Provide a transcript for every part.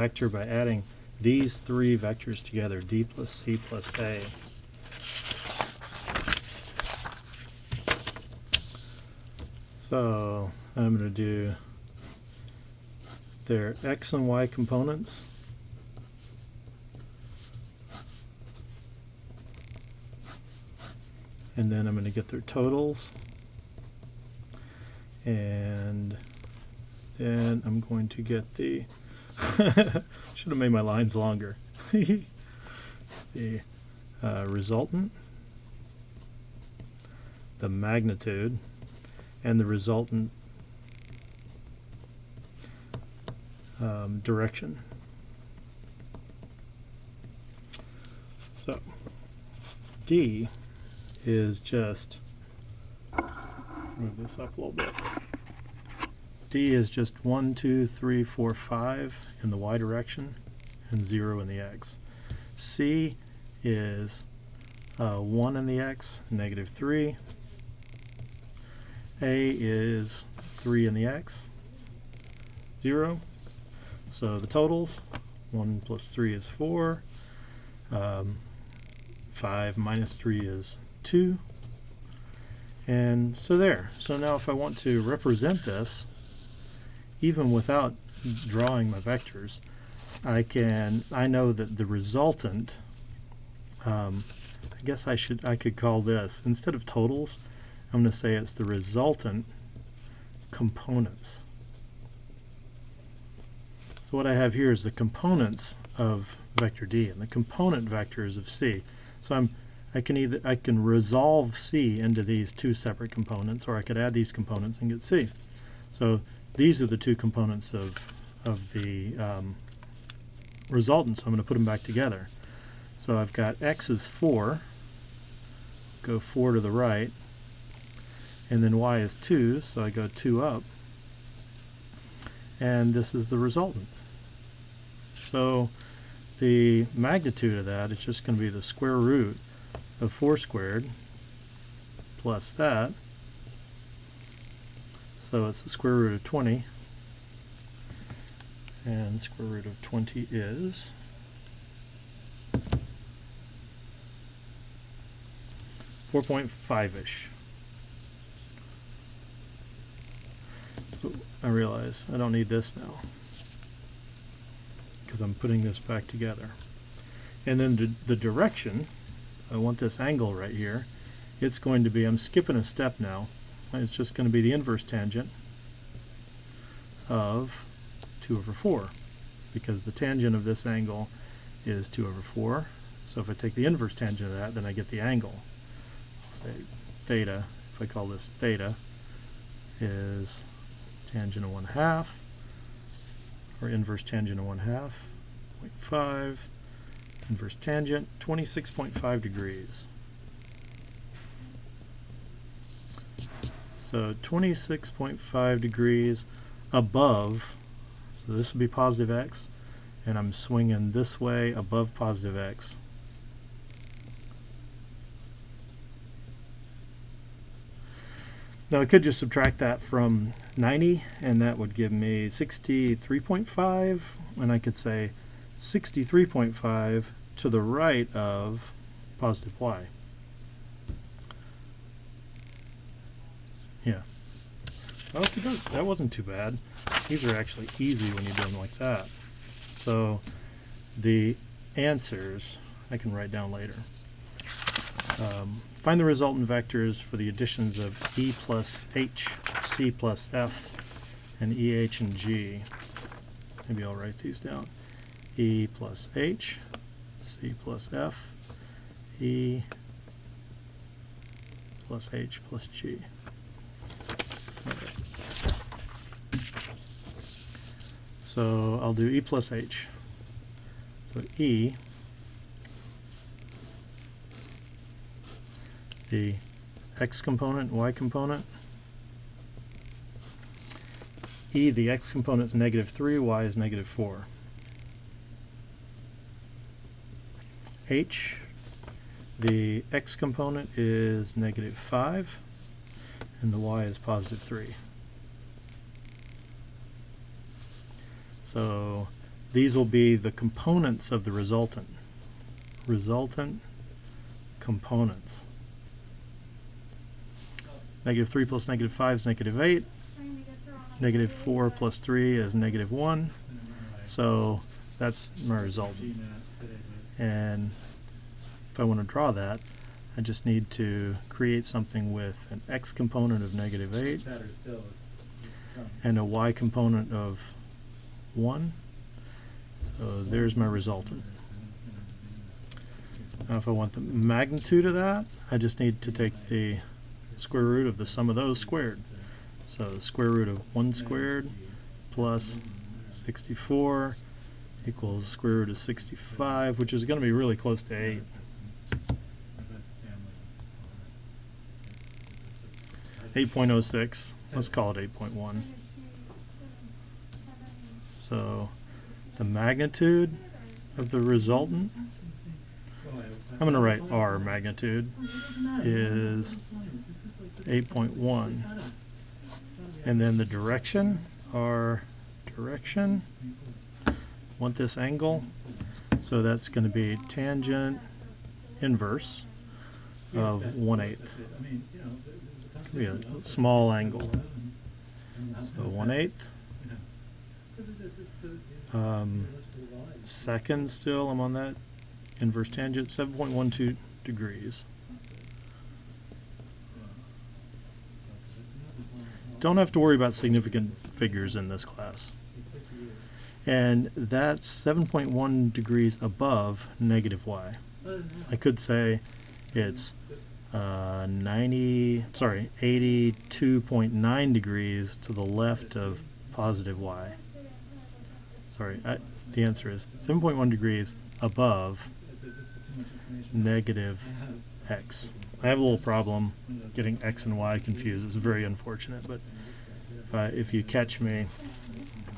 vector by adding these three vectors together, d plus c plus a. So I'm going to do their x and y components, and then I'm going to get their totals, and then I'm going to get the should have made my lines longer. The resultant, the magnitude, and the resultant direction. So D is just, move this up a little bit. D is just 1, 2, 3, 4, 5 in the y direction and 0 in the x. C is 1 in the x, negative 3. A is 3 in the x, 0. So the totals, 1 plus 3 is 4. 5 minus 3 is 2. And so there. So now if I want to represent this, even without drawing my vectors, I know that the resultant, I guess I could call this, instead of totals, I'm going to say it's the resultant components. So what I have here is the components of vector D and the component vectors of C. So I can resolve C into these two separate components, or I could add these components and get C. So these are the two components of the resultant, so I'm going to put them back together. So I've got x is 4, go 4 to the right, and then y is 2, so I go 2 up, and this is the resultant. So the magnitude of that is just going to be the square root of 4 squared plus that. So it's the square root of 20, and square root of 20 is 4.5-ish. So I realize I don't need this now because I'm putting this back together. And then the direction, I want this angle right here. It's going to be, I'm skipping a step now. It's just going to be the inverse tangent of 2 over 4, because the tangent of this angle is 2 over 4. So if I take the inverse tangent of that, then I get the angle. I'll say theta, if I call this theta, is tangent of 1/2, or inverse tangent of 1/2, 0.5, inverse tangent, 26.5 degrees. So 26.5 degrees above, so this would be positive x, and I'm swinging this way above positive x. Now I could just subtract that from 90, and that would give me 63.5, and I could say 63.5 to the right of positive y. Yeah. Well, that wasn't too bad. These are actually easy when you do them like that. So the answers I can write down later. Find the resultant vectors for the additions of E plus H, C plus F, and E, H, and G. Maybe I'll write these down. E plus H, C plus F, E plus H plus G. So I'll do E plus H. So E, the x component, y component. E, the x component is negative 3, y is negative 4. H, the x component is negative 5, and the y is positive 3. So these will be the components of the resultant. Resultant components. -3 plus -5 is -8. -4 plus 3 is -1. So that's my resultant. And if I want to draw that, I just need to create something with an x component of -8 and a y component of 1. So there's my resultant. Now if I want the magnitude of that, I just need to take the square root of the sum of those squared. So the square root of 1 squared plus 64 equals square root of 65, which is going to be really close to 8. .06, let's call it 8.1. So the magnitude of the resultant, I'm going to write R magnitude, is 8.1. And then the direction, R direction, want this angle, so that's going to be tangent inverse of 1/8. Be a small angle. So 1/8. Second still, I'm on that inverse tangent, 7.12 degrees. Don't have to worry about significant figures in this class. And that's 7.1 degrees above -y. I could say it's 82.9 degrees to the left of positive y. Sorry, the answer is 7.1 degrees above -x. I have a little problem getting x and y confused. It's very unfortunate, but if you catch me,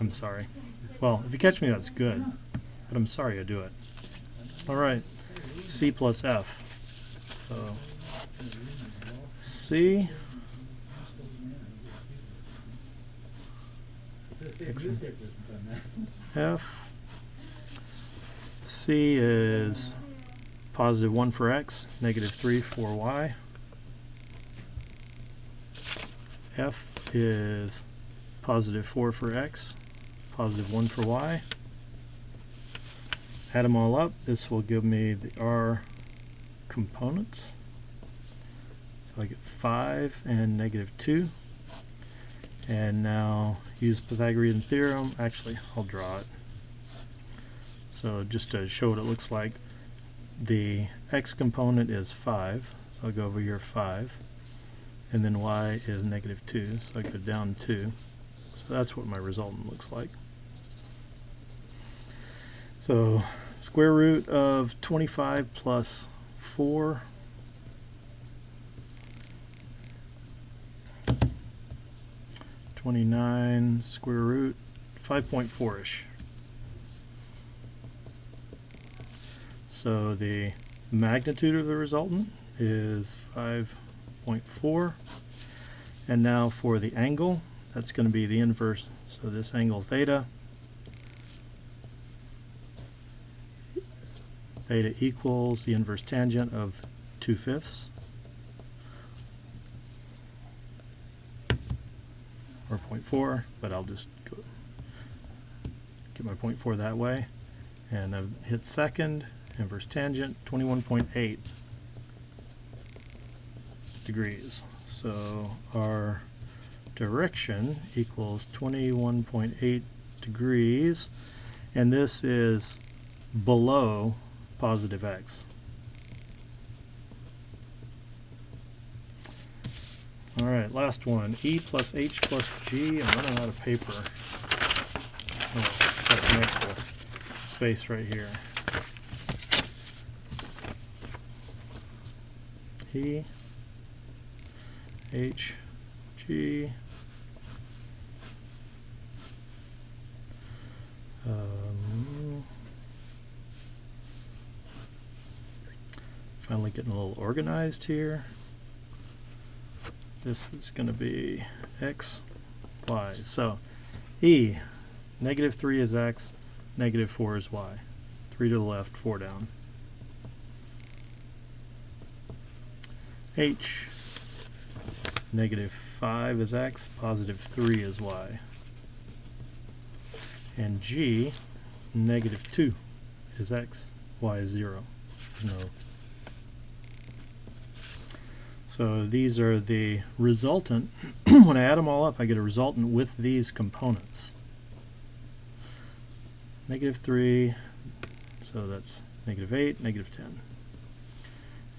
I'm sorry. Well, if you catch me, that's good, but I'm sorry I do it. All right, C plus F. So C, F, C is +1 for x, -3 for y. F is +4 for x, +1 for y. Add them all up. This will give me the R components. So I get 5 and -2. And now use Pythagorean Theorem. Actually, I'll draw it. So just to show what it looks like, the x component is 5. So I'll go over here 5. And then y is -2. So I go down 2. So that's what my resultant looks like. So square root of 25 plus 4 . 29 square root 5.4-ish. So the magnitude of the resultant is 5.4. And now for the angle, that's going to be the inverse. So this angle theta. Theta equals the inverse tangent of 2/5. Or 0.4, but I'll just get my 0.4 that way. And I've hit second, inverse tangent, 21.8 degrees. So our direction equals 21.8 degrees, and this is below positive x. All right, last one. E plus H plus G. I'm running out of paper. Oh, got an extra space right here. E, H, G. Finally getting a little organized here. This is going to be x, y. So E, -3 is x, negative 4 is y. 3 to the left, 4 down. H, negative 5 is x, positive 3 is y. And G, negative 2 is x, y is 0. No. So these are the resultant. When I add them all up, I get a resultant with these components. Negative 3, so that's negative 8, negative 10.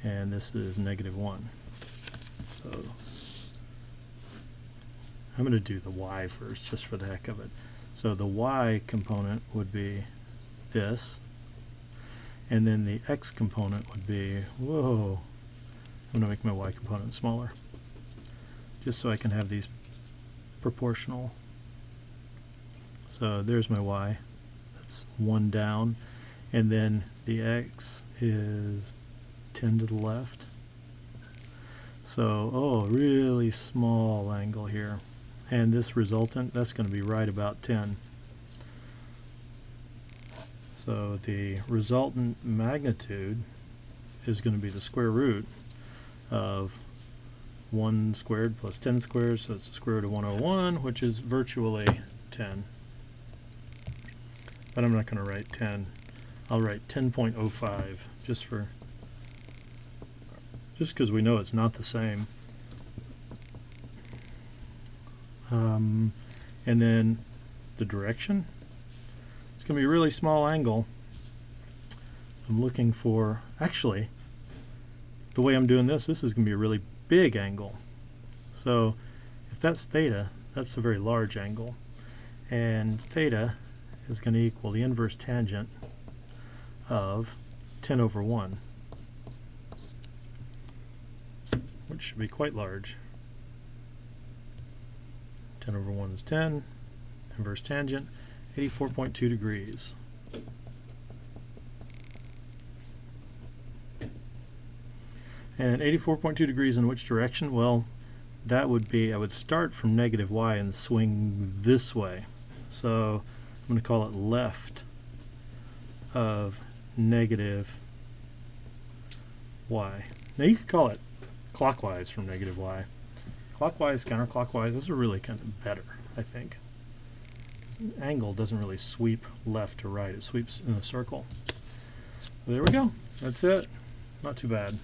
And this is negative 1. So I'm going to do the y first, just for the heck of it. So the y component would be this, and then the x component would be, whoa, I'm going to make my y component smaller, just so I can have these proportional. So there's my y, that's 1 down, and then the x is 10 to the left. So, oh, really small angle here. And this resultant, that's going to be right about 10. So the resultant magnitude is going to be the square root of 1 squared plus 10 squared, so it's the square root of 101, which is virtually 10. But I'm not going to write 10. I'll write 10.05 just because we know it's not the same. And then the direction, it's going to be a really small angle. I'm looking for, actually, the way I'm doing this is going to be a really big angle. So if that's theta, that's a very large angle. And theta is going to equal the inverse tangent of 10 over 1, which should be quite large. 10 over 1 is 10, inverse tangent, 84.2 degrees. And 84.2 degrees in which direction? Well, that would be, I would start from negative y and swing this way. So I'm going to call it left of negative y. Now you could call it clockwise from negative y. Clockwise, counterclockwise, those are really kind of better, I think. An angle doesn't really sweep left to right, it sweeps in a circle. So there we go. That's it. Not too bad.